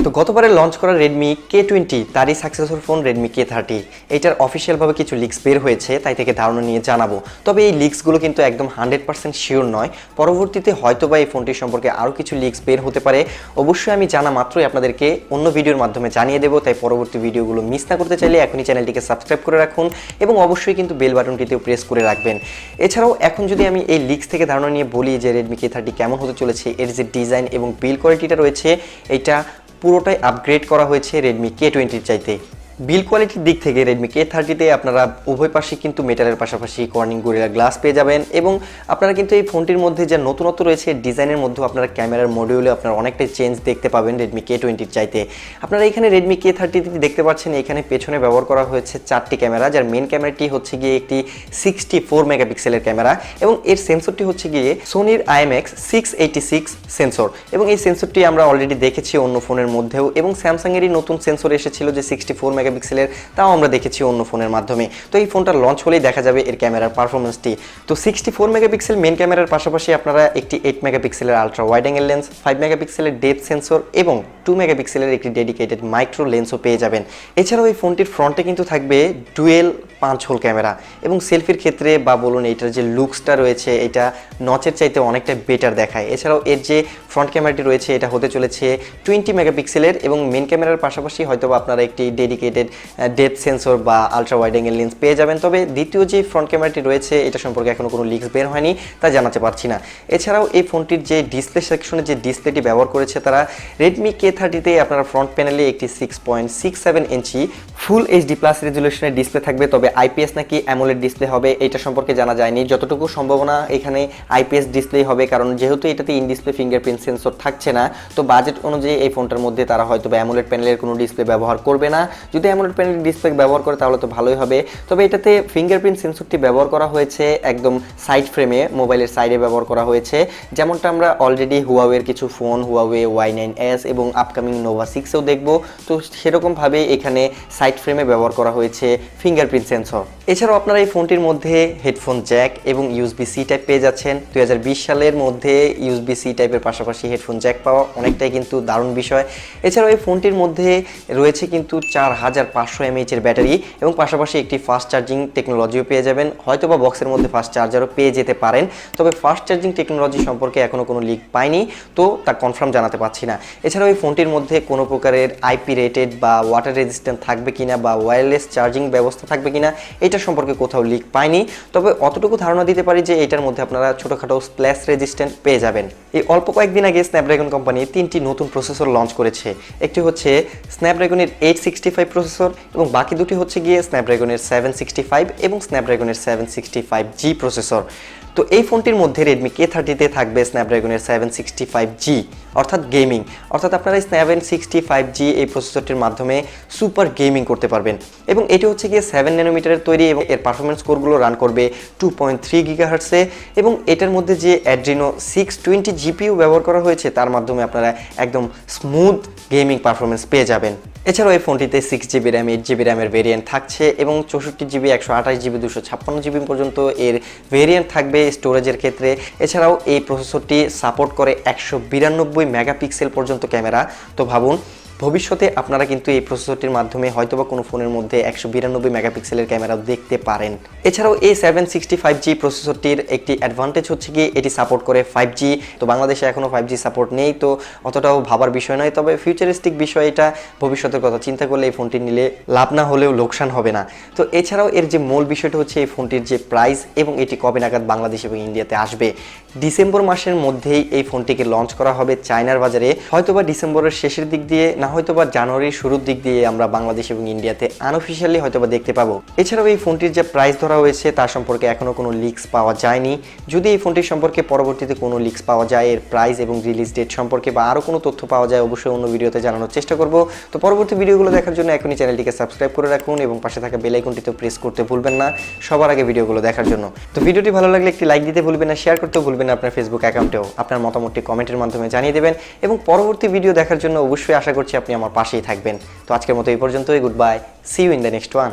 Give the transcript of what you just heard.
তো গতবারে লঞ্চ করা Redmi K20 তারই সাকসেসফুল ফোন Redmi K30 এটার অফিশিয়ালভাবে কিছু লিক্স বের হয়েছে, তাই থেকে ধারণা নিয়ে জানাবো। তবে এই লিক্সগুলো কিন্তু একদম 100% শিওর নয়। পরবর্তীতে হয়তোবা এই ফোনটির সম্পর্কে আরও কিছু লিক্স বের হতে পারে। অবশ্যই আমি জানা মাত্রই আপনাদেরকে অন্য ভিডিওর মাধ্যমে জানিয়ে দেবো, তাই পরবর্তী ভিডিওগুলো মিস না করতে চাইলে এখনই চ্যানেলটিকে সাবস্ক্রাইব করে রাখুন এবং অবশ্যই কিন্তু বেল বাটনটিতেও প্রেস করে রাখবেন। এছাড়াও এখন যদি আমি এই লিক্স থেকে ধারণা নিয়ে বলি যে Redmi K30 কেমন হতে চলেছে, এর যে ডিজাইন এবং বিল্ড কোয়ালিটিটা রয়েছে এটা পুরোটাই আপগ্রেড করা হয়েছে Redmi K20 চাইতে। বিল্ড কোয়ালিটির দিক থেকে Redmi K30-তে আপনারা উভয় পাশে কিন্তু মেটালের পাশাপাশি কর্নিং গরিলা গ্লাস পেয়ে যাবেন এবং আপনারা কিন্তু এই ফোনটির মধ্যে যে নতুনত্ব রয়েছে ডিজাইনের মধ্যেও আপনারা ক্যামেরার মডিউলে আপনারা অনেকটাই চেঞ্জ দেখতে পাবেন Redmi K20-র চাইতে। আপনারা এখানে Redmi K30-তে দেখতে পাচ্ছেন এখানে পেছনে ব্যবহার করা হয়েছে 4টি ক্যামেরা, যার মেন ক্যামেরাটি হচ্ছে গিয়ে একটি 64 মেগাপিক্সেলের ক্যামেরা এবং এর সেন্সরটি হচ্ছে গিয়ে সোনির IMX686 সেন্সর এবং এই সেন্সরটি আমরা অলরেডি দেখেছি অন্য ফোনের মধ্যেও এবং স্যামসাংয়েরই নতুন সেন্সর এসেছিল যে 64 মেগাপিক্সেলের, তাও আমরা দেখেছি অন্য ফোনের মাধ্যমে। তো এই ফোনটা লঞ্চ হলেই দেখা যাবে এর ক্যামেরার পারফরমেন্সটি। তো 64 মেগাপিক্সেল মেন ক্যামেরার পাশাপাশি আপনারা একটি 8 মেগাপিক্সেলের আলট্রা ওয়াইড অ্যাঙ্গেল লেন্স, 5 মেগাপিক্সেলের ডেপথ সেন্সর এবং 2 মেগাপিক্সেলের একটি ডেডিকেটেড মাইক্রো লেন্সও পেয়ে যাবেন। এছাড়াও এই ফোনটির ফ্রন্টে কিন্তু থাকবে ডুয়েল 5 হোল ক্যামেরা এবং সেলফির ক্ষেত্রে বা বলুন এইটার যে লুকসটা রয়েছে এটা নচের চাইতে অনেকটা বেটার দেখায়। এছাড়াও এর যে ফ্রন্ট ক্যামেরাটি রয়েছে এটা হতে চলেছে 20 মেগাপিক্সেলের এবং মেন ক্যামেরার পাশাপাশি হয়তোবা আপনারা একটি ডেডিকেটেড ডেপথ সেন্সর বা আলট্রা ওয়াইড অ্যাঙ্গেল লেন্স পেয়ে যাবেন। তবে দ্বিতীয় যে ফ্রন্ট ক্যামেরাটি রয়েছে এটা সম্পর্কে এখনও কোনো লিক্স বের হয়নি, তা জানাতে পারছি না। এছাড়াও এই ফোনটির যে ডিসপ্লে সেকশনে যে ডিসপ্লেটি ব্যবহার করেছে তারা Redmi K30-তে আপনারা ফ্রন্ট প্যানেলে একটি 6.67 ইঞ্চি ফুল এইচডি প্লাস রেজুলেশনের ডিসপ্লে থাকবে। তবে আইপিএস নাকি অ্যামোলেড ডিসপ্লে হবে এটা সম্পর্কে জানা যায়নি। যতটুকু সম্ভাবনা এখানে আইপিএস ডিসপ্লে হবে, কারণ যেহেতু এটাতে ইন ডিসপ্লে ফিঙ্গারপ্রিন্ট সেন্সর থাকছে না, তো বাজেট অনুযায়ী এই ফোনটার মধ্যে তারা হয়তো অ্যামোলেড প্যানেলের কোনো ডিসপ্লে ব্যবহার করবে না। যদি অ্যামোলেড প্যানেলের ডিসপ্লে ব্যবহার করে তাহলে তো ভালোই হবে। তবে এটাতে ফিঙ্গারপ্রিন্ট সেন্সরটি ব্যবহার করা হয়েছে একদম সাইড ফ্রেমে, মোবাইলের সাইডে ব্যবহার করা হয়েছে, যেমনটা আমরা অলরেডি হুয়াওয়ের কিছু ফোন হুয়াওয়ে Y9s এবং আপকামিং নোভা 6-এও দেখব। তো সেরকমভাবে এখানে সাইড ফ্রেমে ব্যবহার করা হয়েছে ফিঙ্গারপ্রিন্ট সেন্সর। এছাড়াও আপনারা এই ফোনটির মধ্যে হেডফোন জ্যাক এবং USB-C টাইপ পেয়ে যাচ্ছেন। 2020 সালের মধ্যে USB-C টাইপের পাশাপাশি হেডফোন জ্যাক পাওয়া অনেকটাই কিন্তু দারুণ বিষয়। এছাড়াও এই ফোনটির মধ্যে রয়েছে কিন্তু 4500 mAh এর ব্যাটারি এবং পাশাপাশি একটি ফাস্ট চার্জিং টেকনোলজিও পেয়ে যাবেন। হয়তোবা বক্সের মধ্যে ফাস্ট চার্জারও পেয়ে যেতে পারেন, তবে ফাস্ট চার্জিং টেকনোলজি সম্পর্কে এখনও কোনো লিক পাইনি, তো তা কনফার্ম জানাতে পারছি না। এছাড়াও এই ফোনটির মধ্যে কোনো প্রকারের IP রেটেড বা ওয়াটার রেজিস্ট্যান্ট থাকবে কিনা বা ওয়্যারলেস চার্জিং ব্যবস্থা থাকবে কিনা এটা সম্পর্কে কোথাও লিক পাইনি। তবে অতটুকু ধারণা দিতে পারি যে এটার মধ্যে আপনারা ছোটোখাটো স্প্ল্যাশ রেজিস্ট্যান্ট পেয়ে যাবেন। এই অল্প কয়েকদিন আগে স্ন্যাপড্রাগন কোম্পানি 3টি নতুন প্রসেসর লঞ্চ করেছে। একটি হচ্ছে স্ন্যাপড্রাগনের 865 প্রসেসর এবং বাকি দুটি হচ্ছে গিয়ে স্ন্যাপড্রাগনের 765 এবং স্ন্যাপড্রাগনের 765G প্রসেসর। তো এই ফোনটির মধ্যে Redmi K30-তে থাকবে স্ন্যাপড্রাগনের 765G অর্থাৎ গেমিং, অর্থাৎ আপনারা 765G এই প্রসেসরটির মাধ্যমে সুপার গেমিং করতে পারবেন এবং এটি হচ্ছে গিয়ে 7 ন্যানোমিটারের তৈরি এবং এর পারফরমেন্স কোরগুলো রান করবে 2.3 GHz-এ এবং এটার মধ্যে যে Adreno 620 GPU ব্যবহার করা হয়েছে তার মাধ্যমে আপনারা একদম স্মুথ গেমিং পারফরমেন্স পেয়ে যাবেন। এছাড়াও এই ফোনটিতে 6GB র্যাম 8GB র্যামের ভেরিয়েন্ট থাকছে এবং 64GB 128GB 256GB পর্যন্ত এর ভেরিয়েন্ট থাকবে স্টোরেজের ক্ষেত্রে। এছাড়াও এই প্রসেসরটি সাপোর্ট করে 192 মেগাপিক্সেল পর্যন্ত ক্যামেরা। তো ভাবুন ভবিষ্যতে আপনারা কিন্তু এই প্রসেসরটির মাধ্যমে হয়তোবা কোনো ফোনের মধ্যে 192 মেগাপিক্সেলের ক্যামেরাও দেখতে পারেন। এছাড়াও এই 765G প্রসেসরটির একটি অ্যাডভান্টেজ হচ্ছে কি এটি সাপোর্ট করে 5G। তো বাংলাদেশে এখনও 5G সাপোর্ট নেই, তো অতটাও ভাবার বিষয় নয়, তবে ফিউচারিস্টিক বিষয় এটা, ভবিষ্যতের কথা চিন্তা করলে এই ফোনটি নিলে লাভ না হলেও লোকসান হবে না। তো এছাড়াও এর যে মূল বিষয়টা হচ্ছে এই ফোনটির যে প্রাইস এবং এটি কবে নাগাদ বাংলাদেশ এবং ইন্ডিয়াতে আসবে। ডিসেম্বর মাসের মধ্যেই এই ফোনটিকে লঞ্চ করা হবে চায়নার বাজারে, হয়তোবা ডিসেম্বরের শেষের দিক দিয়ে না হয়তোবা জানুয়ারির শুরুর দিক দিয়ে আমরা বাংলাদেশ এবং ইন্ডিয়াতে আনঅফিশিয়ালি হয়তোবা দেখতে পাবো। এছাড়াও এই ফোনটির যে প্রাইস ধরা হয়েছে তার সম্পর্কে এখনও কোনো লিক্স পাওয়া যায়নি। যদি এই ফোনটির সম্পর্কে পরবর্তীতে কোনো লিক্স পাওয়া যায় এর প্রাইস এবং রিলিজ ডেট সম্পর্কে বা আরও কোনো তথ্য পাওয়া যায় অবশ্যই অন্য ভিডিওতে জানানোর চেষ্টা করব। তো পরবর্তী ভিডিওগুলো দেখার জন্য এখনই চ্যানেলটিকে সাবস্ক্রাইব করে রাখুন এবং পাশে থাকা বেল আইকনটিতে প্রেস করতে ভুলবেন না সবার আগে ভিডিওগুলো দেখার জন্য। তো ভিডিওটি ভালো লাগলে একটি লাইক দিতে ভুলবেন না, শেয়ার করতেও ভুলবেন না, আপনার ফেসবুক অ্যাকাউন্টেও আপনার মতামতটি কমেন্টের মাধ্যমে জানিয়ে দেবেন এবং পরবর্তী ভিডিও দেখার জন্য অবশ্যই আশা করছি আপনি আমার পাশেই থাকবেন। তো আজকের মতো এই পর্যন্তই, goodbye, see you in the next one.